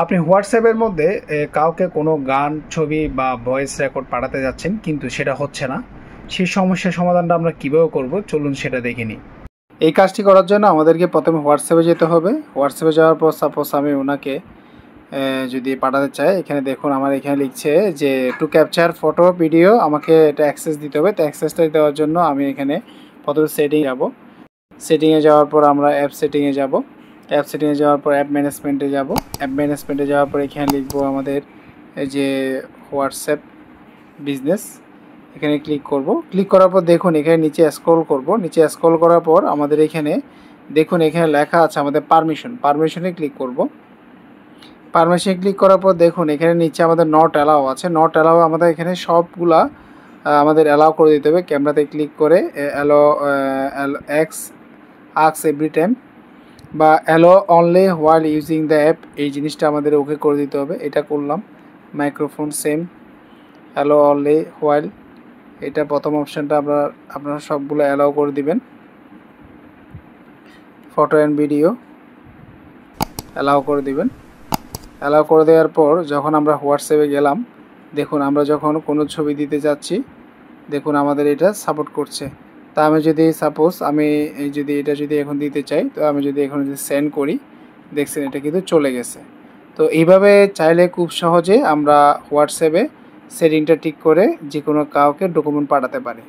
আপনি হোয়াটসঅ্যাপের মধ্যে কাউকে কোনো গান, ছবি বা ভয়েস রেকর্ড পাঠাতে যাচ্ছেন, কিন্তু সেটা হচ্ছে না। সেই সমস্যার সমাধানটা আমরা কীভাবে করব, চলুন সেটা দেখে নিই। এই কাজটি করার জন্য আমাদেরকে প্রথমে হোয়াটসঅ্যাপে যেতে হবে। হোয়াটসঅ্যাপে যাওয়ার পর সাপোজ আমি ওনাকে যদি পাঠাতে চাই, এখানে দেখুন আমার এখানে লিখছে যে টু ক্যাপচার ফটো ভিডিও, আমাকে এটা অ্যাক্সেস দিতে হবে। তো অ্যাক্সেসটা দেওয়ার জন্য আমি এখানে প্রথমে সেটিং যাব। সেটিংয়ে যাওয়ার পর আমরা অ্যাপ সেটিংয়ে যাব। অ্যাপ সেটিংয়ে যাওয়ার পর অ্যাপ ম্যানেজমেন্টে যাব। অ্যাপ ম্যানেজমেন্টে যাওয়ার পর এখানে লিখব আমাদের এই যে হোয়াটসঅ্যাপ বিজনেস, এখানে ক্লিক করব। ক্লিক করার পর দেখুন এখানে নিচে স্ক্রল করব। নিচে স্ক্রল করার পর আমাদের এখানে দেখুন এখানে লেখা আছে আমাদের পারমিশনে ক্লিক করব। পারমিশনে ক্লিক করার পর দেখুন এখানে নিচে আমাদের নট অ্যালাউ আছে। নট অ্যালাউ আমাদের এখানে সবগুলা আমাদের অ্যালাউ করে দিতে হবে। ক্যামেরাতে ক্লিক করে অ্যালো আক্স এভরি টাইম বা allow only while using the app, এই জিনিসটা আমাদের ওকে করে দিতে হবে। এটা করলাম। Microphone same, allow only while, এটা প্রথম অপশানটা আপনারা সবগুলো অ্যালাউ করে দিবেন। ফটো অ্যান্ড ভিডিও অ্যালাউ করে দিবেন। অ্যালাউ করে দেওয়ার পর যখন আমরা হোয়াটসঅ্যাপে গেলাম, দেখুন আমরা যখন কোনো ছবি দিতে যাচ্ছি, দেখুন আমাদের এটা সাপোর্ট করছে। তা আমি যদি সাপোজ এটা যদি এখন দিতে চাই, তো আমি যদি এখন যদি সেন্ড করি, দেখছেন এটা কিন্তু চলে গেছে। তো এইভাবে চাইলে খুব সহজে আমরা হোয়াটসঅ্যাপে সেটিংটা ঠিক করে যে কোনো কাউকে ডকুমেন্ট পাঠাতে পারি।